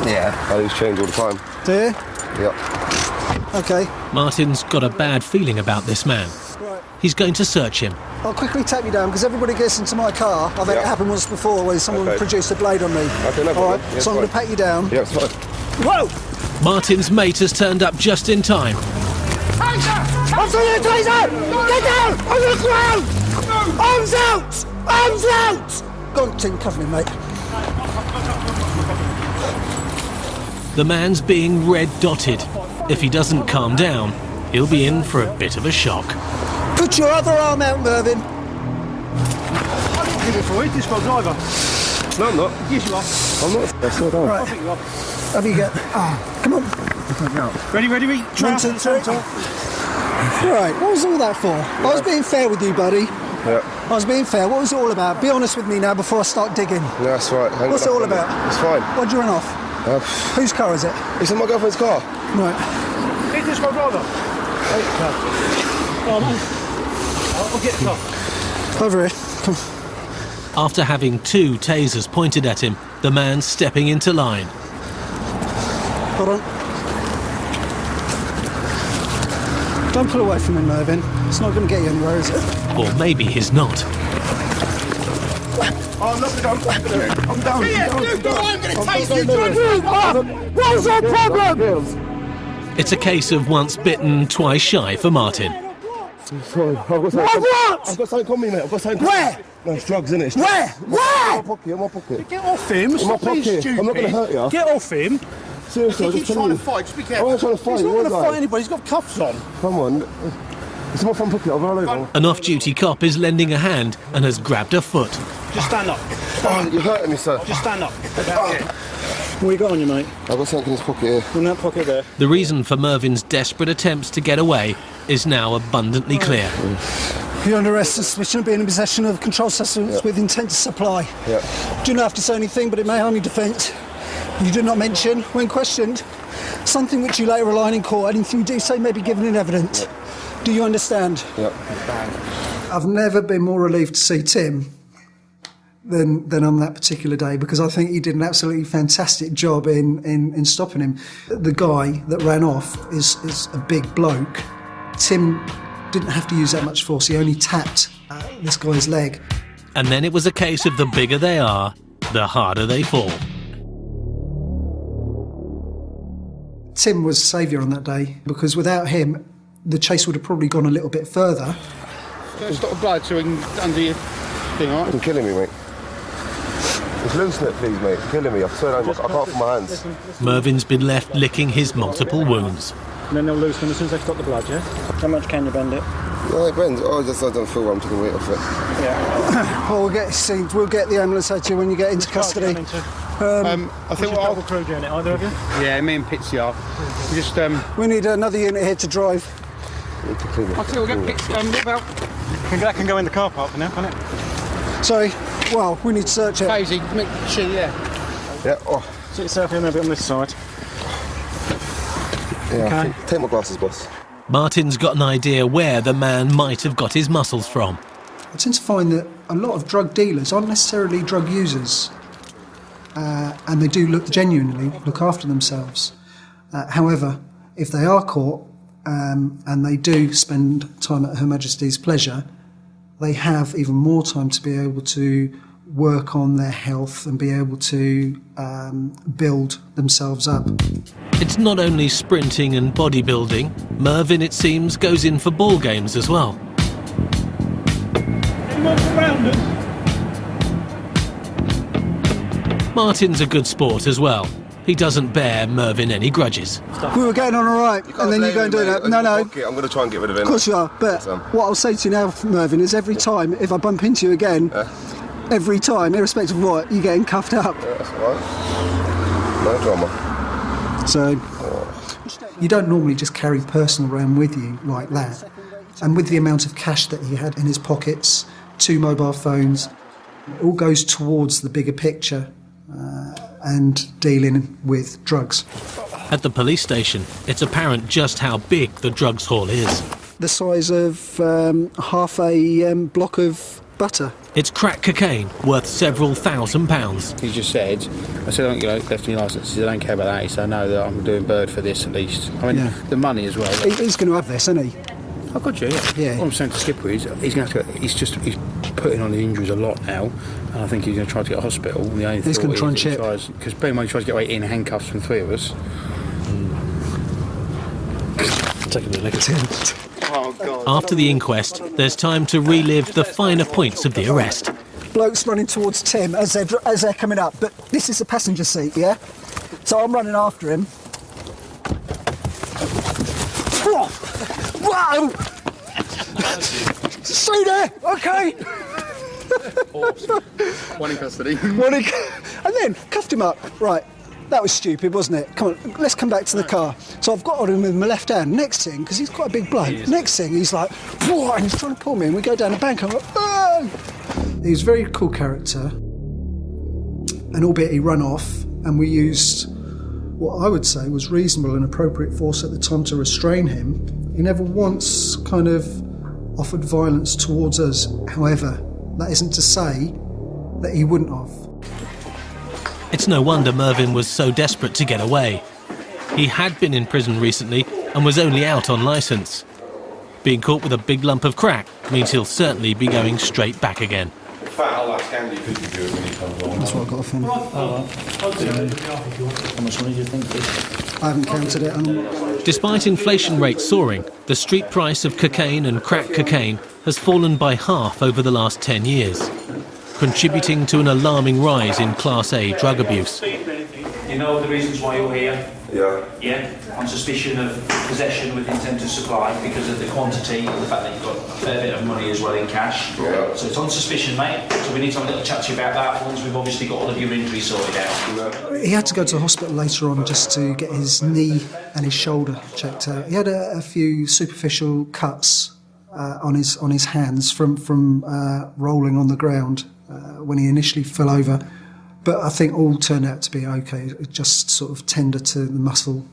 Yeah. I lose change all the time. Do you? Yep. OK. Martin's got a bad feeling about this man. Right. He's going to search him. I'll quickly tap you down, because everybody gets into my car. I've had it happen once before where someone produced a blade on me. OK, no problem. All right, Yeah, so I'm going to pat you down. Yeah, it's fine. Whoa! Martin's mate has turned up just in time. I'm throwing a taser! Get down! On the ground! Arms out! Arms out! Go on, Tim, cover me, mate. The man's being red dotted. If he doesn't calm down, he'll be in for a bit of a shock. Put your other arm out, Mervyn. I didn't give it for you, this my driver. No, I'm not. Yes, you are. I'm not. That's not on. Right. I think you are. Have you got... come on. Ready, 1, 2, 3. Right, what was all that for? I was being fair with you, buddy. Yeah. I was being fair. What was it all about? Be honest with me now before I start digging. No, that's right. What's it all about? It's fine. Why'd you run off? Whose car is it? It's in my girlfriend's car. Right. Is this my driver? I'll get the car. Over here. Come. After having 2 tasers pointed at him, the man's stepping into line. Hold on. Don't pull away from him, Mervyn. It's not going to get you anywhere, is it? Or maybe he's not. I'm not going to go. I'm down. You go. I'm going to taste you. What's your problem? It's a case of once bitten, twice shy for Martin. Sorry, I've got something. What? I've got something on me, mate. I've got something. Where? No, it's drugs, innit? Where? In my pocket. Get off him. In my pocket. I'm not going to hurt you. Get off him. Seriously, I'm He just keeps telling trying you. to fight. Just be I careful. wasn't trying to fight. He's not was going to I? fight anybody. He's got cuffs on. Come on. It's in my front pocket. I'll roll over. An off-duty cop is lending a hand and has grabbed a foot. Just stand up. Oh, you're hurting me, sir. Just stand up. What you got on you, mate? I've got something in this pocket here. In that pocket there. The reason for Mervyn's desperate attempts to get away is now abundantly clear. You're under arrest on suspicion of being in possession of controlled substance with intent to supply. Yeah. Do not have to say anything, but it may harm your defence. You do not mention, when questioned, something which you later rely on in court. Anything you do say may be given in evidence. Do you understand? Yep. I've never been more relieved to see Tim than on that particular day, because I think he did an absolutely fantastic job in stopping him. The guy that ran off is a big bloke. Tim didn't have to use that much force. He only tapped this guy's leg. And then it was a case of the bigger they are, the harder they fall. Tim was a saviour on that day, because without him, the chase would have probably gone a little bit further. Stop the blood so we can undo your thing, alright? You're killing me, mate. Just loosen it, please, mate. You're killing me. I swear I can't feel my hands. Mervyn's been left licking his multiple wounds. And then they'll loosen them as soon as they stop the blood, yeah? How much can you bend it? No, it bends. Oh, I don't feel well. I'm taking weight off it. Yeah. Well, we'll get the ambulance out to you when you get into custody. I think we'll double crew doing it, either of you? Yeah, me and Pitsy are. We need another unit here to drive. I'll tell you, we'll get Pits. What about? That can go in the car park for now, can't it? Sorry. Well, we need to search it. Hazy, yeah. Yeah. Oh. Sit yourself in a bit on this side. Yeah. Okay. Take my glasses, boss. Martin's got an idea where the man might have got his muscles from. I tend to find that a lot of drug dealers aren't necessarily drug users, and they do genuinely look after themselves. However, if they are caught and they do spend time at Her Majesty's pleasure, they have even more time to be able to work on their health and be able to build themselves up. It's not only sprinting and bodybuilding. Mervyn, it seems, goes in for ball games as well. Martin's a good sport as well. He doesn't bear Mervyn any grudges. We were getting on all right, and then you go and do that. No. I'm going to try and get rid of it. Of course you are, but what I'll say to you now, Mervyn, is every time, if I bump into you again, every time, irrespective of what, you're getting cuffed up. Yeah, that's all right. No drama. So, you don't normally just carry personal around with you like that. And with the amount of cash that he had in his pockets, 2 mobile phones, it all goes towards the bigger picture and dealing with drugs. At the police station, it's apparent just how big the drugs haul is. The size of half a block of butter. It's crack cocaine worth several £1,000s. He just said, I said, I don't get left any licence. He said, I don't care about that. He said, I know that I'm doing bird for this at least. I mean, the money as well. He's going to have this, isn't he? Oh, God, yeah. What I'm saying to Skipper is, he's putting on the injuries a lot now, and I think he's going to try to get a hospital. And the only he's going to try and chip. Because bear in mind, he tries to get away in handcuffs from 3 of us. Taking the nicotine. Oh, God. After the inquest, there's time to relive the finer points of the arrest. Bloke's running towards Tim as they're coming up, but this is the passenger seat, yeah? So I'm running after him. Wow! Stay there, okay? One in custody. And then cuffed him up. Right, that was stupid, wasn't it? Come on, let's come back to the car. So I've got on him with my left hand. Next thing, because he's quite a big bloke, next thing he's like, whoa, and he's trying to pull me, and we go down the bank. I'm like, oh! He was a very cool character, and albeit he ran off, and we used what I would say was reasonable and appropriate force at the time to restrain him. He never once kind of offered violence towards us. However, that isn't to say that he wouldn't have. It's no wonder Mervyn was so desperate to get away. He had been in prison recently and was only out on licence. Being caught with a big lump of crack means he'll certainly be going straight back again. I'll ask Andy if he can do it when he comes on. That's what I got off him. How much money do you think it is? I haven't counted it. Despite inflation rates soaring, the street price of cocaine and crack cocaine has fallen by half over the last 10 years, contributing to an alarming rise in Class A drug abuse. You know the reasons why you're here? Yeah. Yeah? On suspicion of possession with intent to supply because of the quantity and the fact that you've got a fair bit of money as well in cash. Yeah. So it's on suspicion, mate. So we need to have a little chat to you about that once we've obviously got all of your injuries sorted out. He had to go to the hospital later on just to get his knee and his shoulder checked out. He had a few superficial cuts on his hands from rolling on the ground when he initially fell over. But I think all turned out to be okay. It just sort of tender to the muscle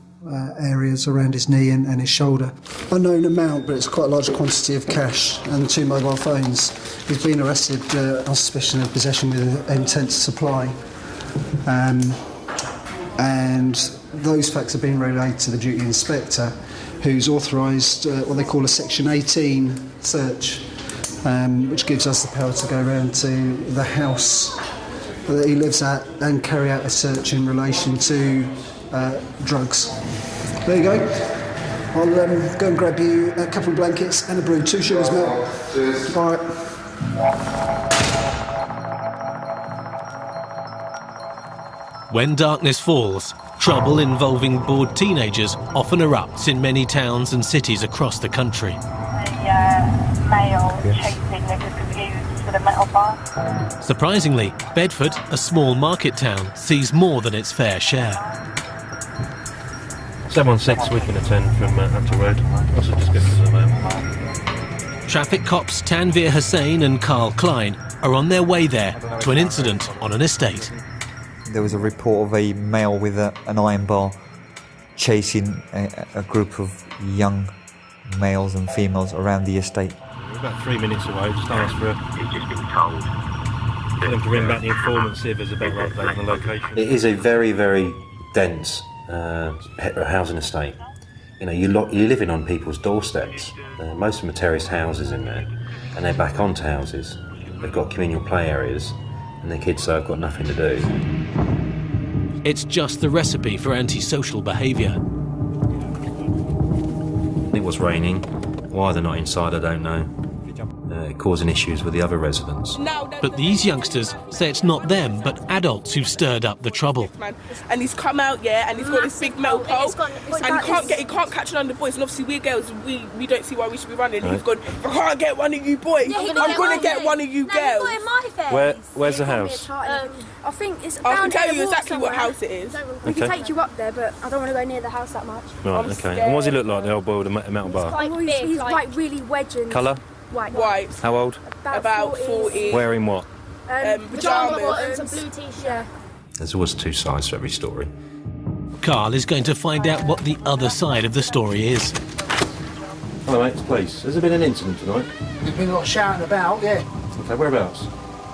areas around his knee and his shoulder. Unknown amount, but it's quite a large quantity of cash and 2 mobile phones. He's been arrested on suspicion of possession with intent to supply. And those facts have been relayed to the duty inspector, who's authorised what they call a Section 18 search, which gives us the power to go around to the house that he lives at and carry out a search in relation to drugs. There you go. I'll go and grab you a couple of blankets and a brew, 2 sugars milk. All right. When darkness falls, trouble involving bored teenagers often erupts in many towns and cities across the country. Male chasing niggas confused with a metal bar. Surprisingly, Bedford, a small market town, sees more than its fair share. 716 we can attend from Hampton Road. Also just go to the moment. Traffic cops Tanvir Hussain and Carl Klein are on their way there to an incident on an estate. There was a report of a male with an iron bar chasing a group of young males and females around the estate. We're about 3 minutes away, just ask for them to ring back the informant and see if there's a better update on the location. It is a very, very dense housing estate. You know, you're living on people's doorsteps. Most of them are terraced houses in there, and they're back onto houses. They've got communal play areas, and their kids have got nothing to do. It's just the recipe for antisocial behaviour. It was raining. Why they're not inside, I don't know. Causing issues with the other residents. But these youngsters say it's not them, but adults who've stirred up the trouble. And he's come out, and he's got this big metal pole, and he can't catch none of the boys. And obviously, we're girls, we don't see why we should be running. Right. He's gone, if I can't get one of you boys, I'm going to get one of you girls. Where's the house? I think it's. I can tell you exactly what house it is. We can take you up there, but I don't want to go near the house that much. Right, okay. And what does he look like, the old boy with a metal bar? He's like really wedged. Colour? White. How old? About 40. Wearing what? Pyjamas and blue t-shirt. There's always 2 sides to every story. Carl is going to find out what the other side of the story is. Hello mate, please. Has there been an incident tonight? There's been a lot of shouting about, yeah. Okay, whereabouts?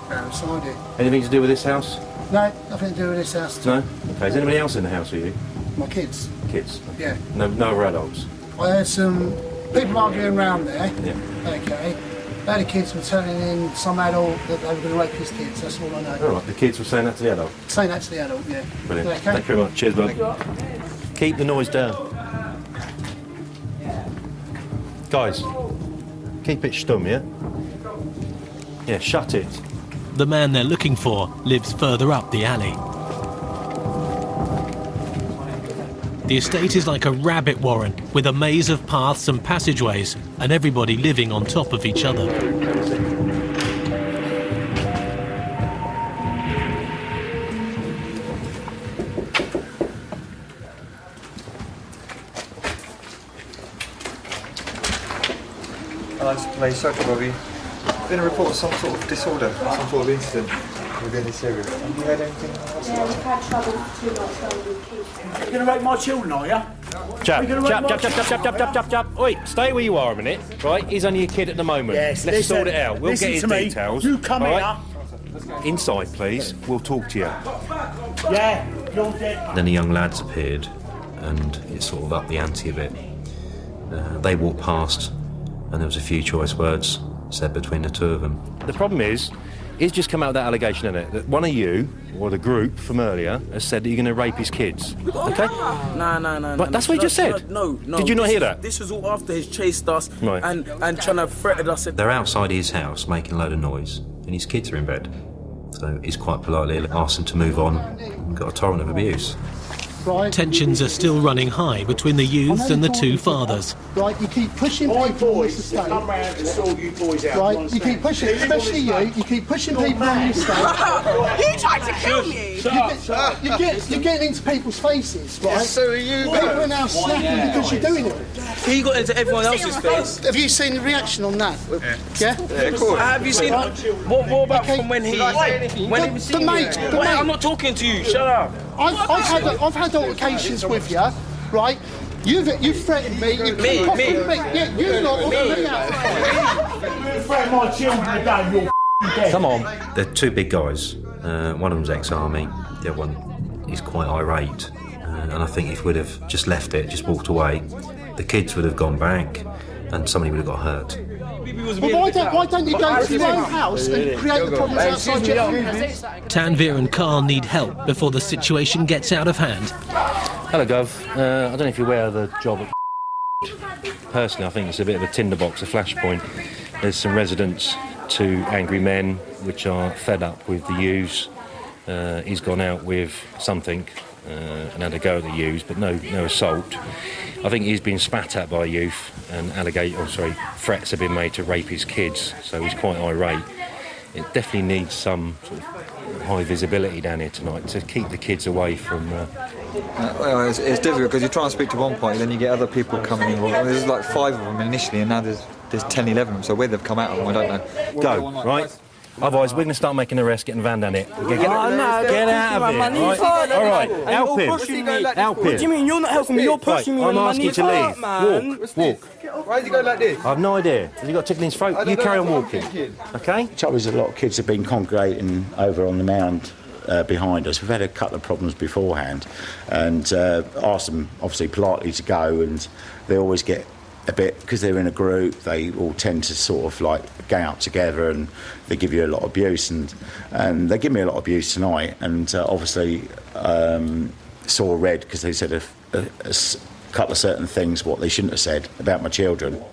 Outside it. Anything to do with this house? No, nothing to do with this house. No? Okay, is anybody else in the house with you? My kids. Kids? Yeah. No other adults? I heard some people arguing around there. Yeah. Okay. The kids were telling in some adult that they were going to rape his kids, that's all I know. All right, the kids were saying that to the adult? Saying that to the adult, yeah. Brilliant. Okay. Thank you very much. Cheers, bud. Keep the noise down. Guys, keep it stum, yeah? Yeah, shut it. The man they're looking for lives further up the alley. The estate is like a rabbit warren, with a maze of paths and passageways, and everybody living on top of each other. Hello, police, sorry to bother you. There's been a report of some sort of disorder, some sort of incident within this area. Have you heard anything else? Yeah, we've had trouble too much with kids. You're going to rape my children, are you? Chap. Oi, stay where you are a minute, right? He's only a kid at the moment. Yes, let's listen, sort it out. We'll listen get his to me. details. You come right? Inside, please. We'll talk to you. Yeah, you're dead. Then the young lads appeared, and it sort of upped the ante a bit. They walked past and there was a few choice words said between the two of them. The problem is, it's just come out with that allegation, isn't it? That one of you, or the group from earlier, has said that you're going to rape his kids. Okay? No. But that's what he just said. No. Did you not hear that? This was all after he's chased us Right. and trying to threaten us. They're outside his house making a load of noise, and his kids are in bed. So he's quite politely asked them to move on and got a torrent of abuse. Tensions are still running high between the youths and the two fathers. Right, you keep pushing people on the estate. Come round and sort you boys out. Right, you keep pushing, especially you keep pushing people on the estate. You tried to kill me! You're getting into people's faces, right? Yes, so are you. People are now snapping because you're doing it. He got into everyone else's face. Have you seen the reaction on that? Yeah? Of course. Have you seen what about from when he was the mate. I'm not talking to you, shut up. I've had altercations with you, right? You've threatened me. You keep popping me. Yeah, you lot want me out. You threaten my children again, you're dead. Come on. They're two big guys. One of them's ex-army. The other one is quite irate. And I think if we'd have just left it, just walked away, the kids would have gone back and somebody would have got hurt. Well, why don't you go to your own house and create the problems outside your own house? Tanvir and Carl need help before the situation gets out of hand. Hello, Gov. I don't know if you're aware of the job at personally, I think it's a bit of a tinderbox, a flashpoint. There's some residents to angry men which are fed up with the youths. He's gone out with something and had a go at the youths, but no assault. I think he's been spat at by youth and threats have been made to rape his kids, so he's quite irate. It definitely needs some sort of high visibility down here tonight to keep the kids away from... Well, it's difficult because you try and speak to one party, then you get other people coming in. Well, there's like 5 of them initially, and now there's 10, 11 of them, so where they've come out of them, I don't know. Go, right? Otherwise, we're going to start making arrests, getting van down it. Get out of here. Right? All right, help him. Help him. What do you mean? You're not helping me. You're pushing me. I'm asking you to leave. Walk. Why is he going like this? I've no idea. Has he got a tickle in his throat? You carry on walking. Okay? The trouble is, a lot of kids have been congregating over on the mound behind us. We've had a couple of problems beforehand, and asked them obviously politely to go, and they always get a bit, because they're in a group, they all tend to sort of like gang up together and they give you a lot of abuse, and they give me a lot of abuse tonight, and obviously saw red because they said a couple of certain things what they shouldn't have said about my children.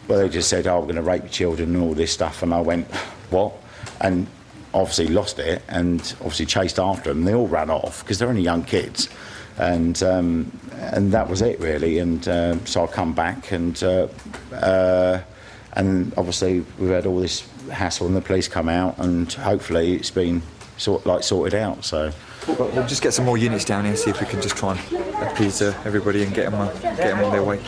Well, they just said, oh, we're going to rape your children and all this stuff, and I went, what? And obviously lost it and obviously chased after them. They all ran off because they're only young kids. And that was it really, and so I come back, and obviously we've had all this hassle, and the police come out, and hopefully it's been sorted out. So we'll just get some more units down here, see if we can just try and appease everybody and get them on their way.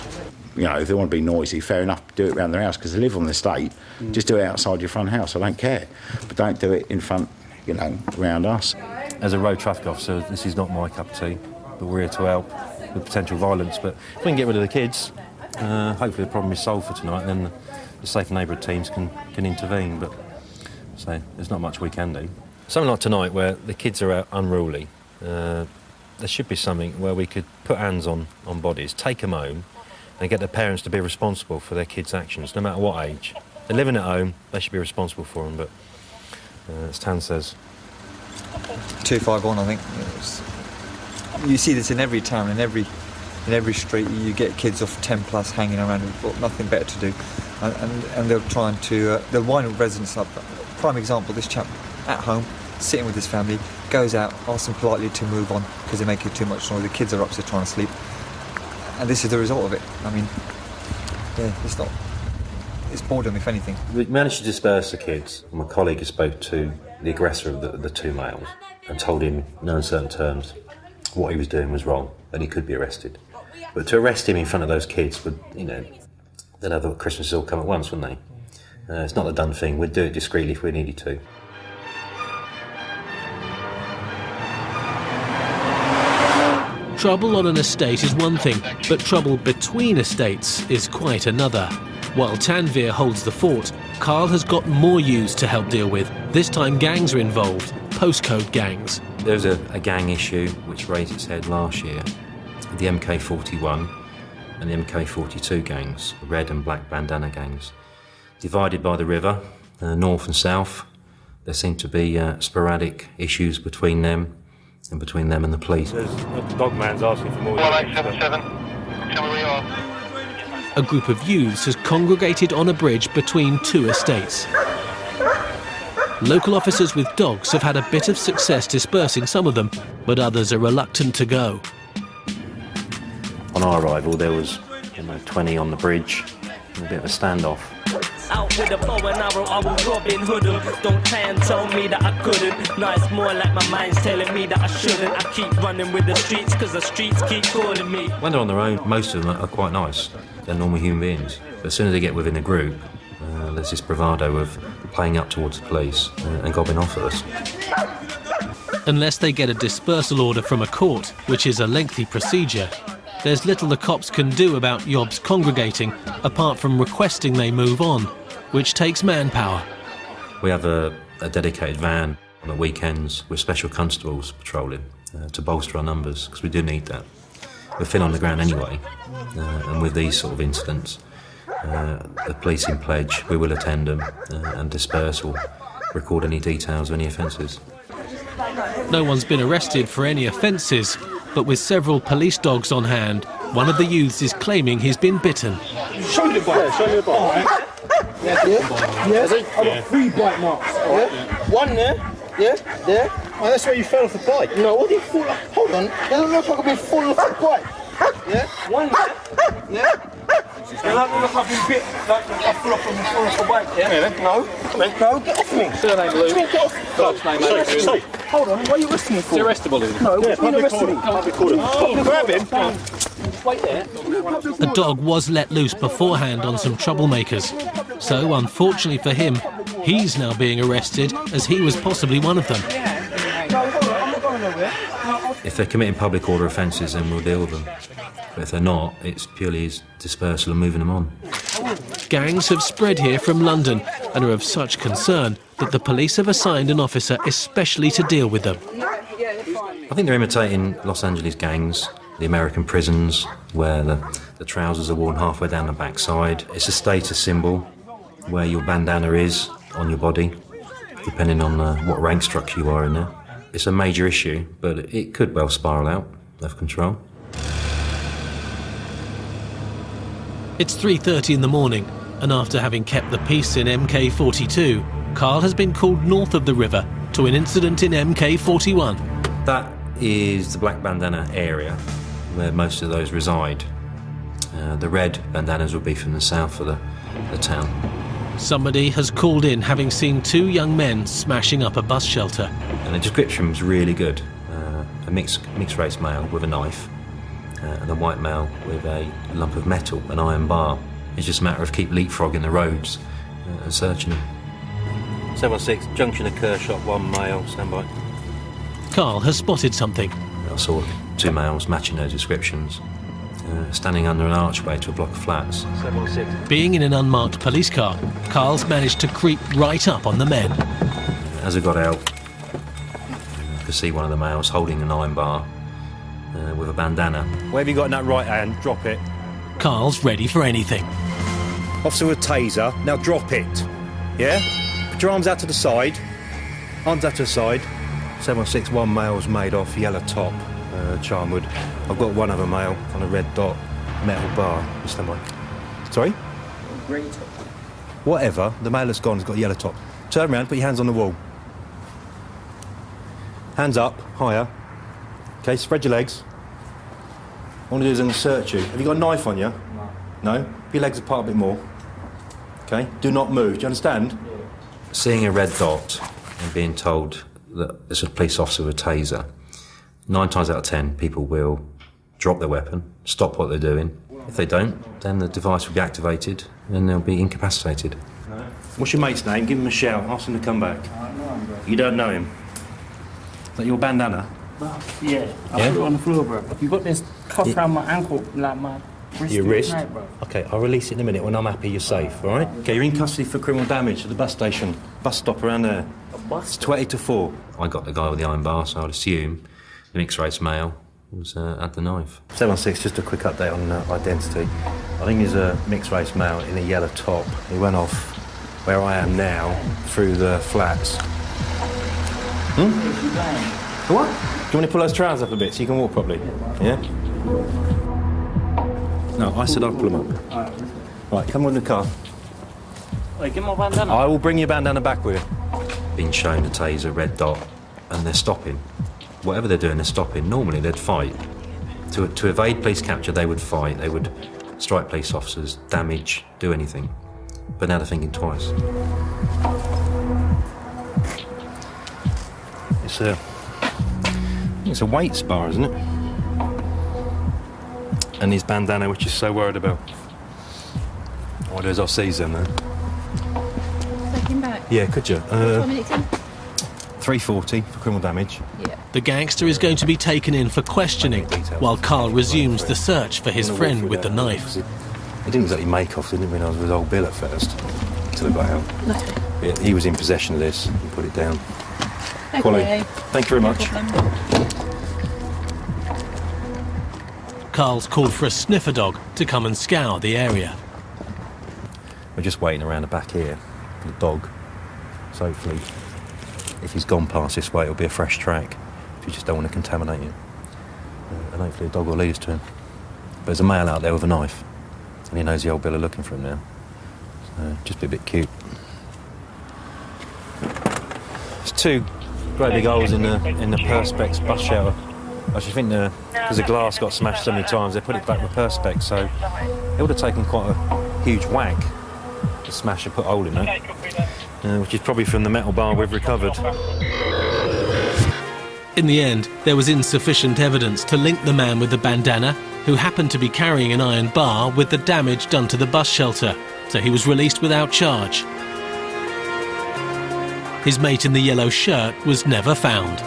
You know, if they want to be noisy, fair enough, do it around their house, because they live on the estate. Just do it outside your front house, I don't care, but don't do it in front, you know, around us. As a road traffic officer, this is not my cup of tea. But we're here to help with potential violence. But if we can get rid of the kids, hopefully the problem is solved for tonight, and then the safe neighbourhood teams can intervene. But so there's not much we can do. Something like tonight, where the kids are out unruly, there should be something where we could put hands on bodies, take them home, and get the parents to be responsible for their kids' actions, no matter what age. They're living at home, they should be responsible for them. But as Tan says, 251, I think. You see this in every town, in every street. You get kids of 10 plus hanging around who've got nothing better to do, and they're trying to they're winding residents up. Prime example: this chap at home, sitting with his family, goes out, asks them politely to move on because they're making too much noise. The kids are upstairs trying to sleep, and this is the result of it. I mean, yeah, it's boredom, if anything. We managed to disperse the kids. My colleague spoke to the aggressor of the two males and told him, in no uncertain terms, what he was doing was wrong and he could be arrested. But to arrest him in front of those kids would, you know, they'd have the Christmases all come at once, wouldn't they? It's not a done thing. We'd do it discreetly if we needed to. Trouble on an estate is one thing, but trouble between estates is quite another. While Tanvir holds the fort, Carl has got more youths to help deal with. This time gangs are involved, postcode gangs. There was a gang issue which raised its head last year. The MK41 and the MK42 gangs, the red and black bandana gangs. Divided by the river, north and south. There seem to be sporadic issues between them and the police. The dogman's asking for more. 1877. Tell me where you are. A group of youths has congregated on a bridge between two estates. Local officers with dogs have had a bit of success dispersing some of them, but others are reluctant to go. On our arrival, there was 20 on the bridge, and a bit of a standoff. Out with a bow and arrow, I will Robin Hood 'em. Don't try and tell me that I couldn't. No, it's more like my mind's telling me that I shouldn't. I keep running with the streets, cause the streets keep calling me. When they're on their own, most of them are quite nice. They're normal human beings. But as soon as they get within a group, there's this bravado of playing up towards the police and gobbing off at us. Unless they get a dispersal order from a court, which is a lengthy procedure, there's little the cops can do about yobs congregating, apart from requesting they move on, which takes manpower. We have a dedicated van on the weekends with special constables patrolling to bolster our numbers, because we do need that. We're thin on the ground anyway, and with these sort of incidents, the police in pledge, we will attend them and disperse or record any details of any offences. No one's been arrested for any offences, but with several police dogs on hand, one of the youths is claiming he's been bitten. Show me the bite. Show me the bite. Yeah. I've got 3 bite marks. Yeah. 1 there. Yeah. There. Oh, that's where you fell off the bike. No, what did you fall off? Hold on. It doesn't look like I've been falling off the bike. Yeah. 1 there. Yeah. It doesn't look like I've been bit. Like I fell off the bike. Yeah. No. Come on. No. Get off me. Surname Lou. Get off. Dog's name. Hold on. What are you arresting me for? It's arrestable. No. Yeah. Public order. Public order. Grab him. Wait there. The dog was let loose beforehand on some troublemakers. So, unfortunately for him, he's now being arrested as he was possibly one of them. If they're committing public order offences, then we'll deal with them. But if they're not, it's purely dispersal and moving them on. Gangs have spread here from London and are of such concern that the police have assigned an officer especially to deal with them. I think they're imitating Los Angeles gangs, the American prisons, where the trousers are worn halfway down the backside. It's a status symbol where your bandana is on your body, depending on what rank structure you are in there. It's a major issue, but it could well spiral out of control. It's 3:30 in the morning, and after having kept the peace in MK42, Carl has been called north of the river to an incident in MK41. That is the black bandana area where most of those reside. The red bandanas would be from the south of the town. Somebody has called in having seen 2 young men smashing up a bus shelter. And the description was really good. A mixed race male with a knife and a white male with a lump of metal, an iron bar. It's just a matter of keep leapfrogging the roads and searching them. 716, junction of Kershaw, 1 male, stand by. Carl has spotted something. I saw 2 males matching those descriptions, standing under an archway to a block of flats. 716. Being in an unmarked police car, Carl's managed to creep right up on the men. As I got out, I could see one of the males holding an iron bar with a bandana. Where have you got in that right hand? Drop it. Carl's ready for anything. Officer with taser, now drop it. Yeah? Put your arms out to the side. Arms out to the side. 761 male's made off, yellow top, Charnwood. I've got one other male on a red dot, metal bar. Stand by. Sorry? Green top. Whatever, the male that's gone has got a yellow top. Turn around, put your hands on the wall. Hands up, higher. Okay, spread your legs. What I want to do is I'm going to search you. Have you got a knife on you? No. No? Put your legs apart a bit more. Okay, do not move. Do you understand? Yeah. Seeing a red dot and being told that it's a police officer with a taser, 9 times out of 10 people will drop their weapon, stop what they're doing. If they don't, then the device will be activated and they'll be incapacitated. No. What's your mate's name? Give him a shout, ask him to come back. You don't know him? Is that your bandana? Yeah, I put it on the floor, bro. You got this cuff around my ankle, like my wrist. Your wrist? Night, bro. Okay, I'll release it in a minute when I'm happy you're safe, all right? Okay, you're in custody for criminal damage at the bus station. Bus stop around there. A bus? It's 20 to 4. I got the guy with the iron bar, so I'd assume the mixed race male had the knife. 716, just a quick update on identity. I think he's a mixed race male in a yellow top. He went off where I am now through the flats. What? Do you want to pull those trousers up a bit so you can walk properly? Yeah? No, I said I'd pull them up. Right, come on in the car. Wait, get my bandana. I will bring your bandana back with you. Been shown a taser, red dot, and they're stopping. Whatever they're doing, they're stopping. Normally they'd fight. To evade police capture, they would fight. They would strike police officers, damage, do anything. But now they're thinking twice. It's a weights bar, isn't it? And his bandana, which he's so worried about. What I'll do is I'll seize them then. Take him back. Yeah, could you? 4 minutes in. 340 for criminal damage. Yeah. The gangster is going to be taken in for questioning, while Carl resumes the search for his friend with the knife. He didn't exactly make off, didn't realise it was old Bill at first, until he got out. Yeah, he was in possession of this and put it down. Okay. Quality. Thank you very much. Carl's called for a sniffer dog to come and scour the area. We're just waiting around the back here for the dog. So hopefully, if he's gone past this way, it'll be a fresh track. We just don't want to contaminate it. And hopefully the dog will lead us to him. But there's a male out there with a knife, and he knows the old Bill are looking for him now. So just be a bit cute. There's two great big holes in the Perspex bus shelter. I should think because the glass got smashed so many times, they put it back with Perspex, so it would have taken quite a huge whack to smash and put a hole in there, which is probably from the metal bar we've recovered. In the end, there was insufficient evidence to link the man with the bandana, who happened to be carrying an iron bar, with the damage done to the bus shelter, so he was released without charge. His mate in the yellow shirt was never found.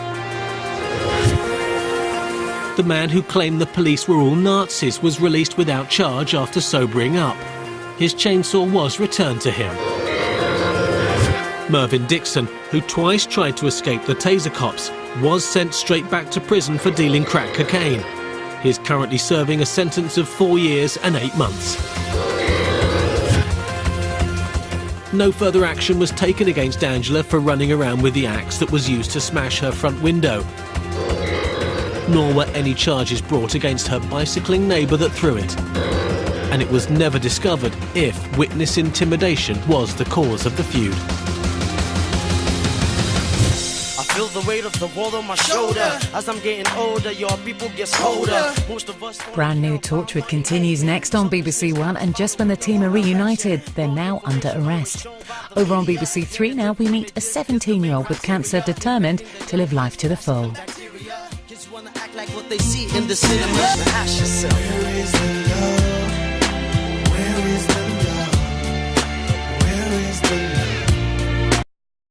The man who claimed the police were all Nazis was released without charge after sobering up. His chainsaw was returned to him. Mervyn Dixon, who twice tried to escape the taser cops, was sent straight back to prison for dealing crack cocaine. He is currently serving a sentence of 4 years and 8 months. No further action was taken against Angela for running around with the axe that was used to smash her front window. Nor were any charges brought against her bicycling neighbour that threw it. And it was never discovered if witness intimidation was the cause of the feud. I feel the weight of the world on my shoulder. As I'm getting older, your people get older. Most of us. Brand new Torchwood continues next on BBC One, and just when the team are reunited, they're now under arrest. Over on BBC Three now, we meet a 17-year-old with cancer determined to live life to the full. Like what they see in the cinema. Ask yourself. Where is the love? Where is the love? Where is the love?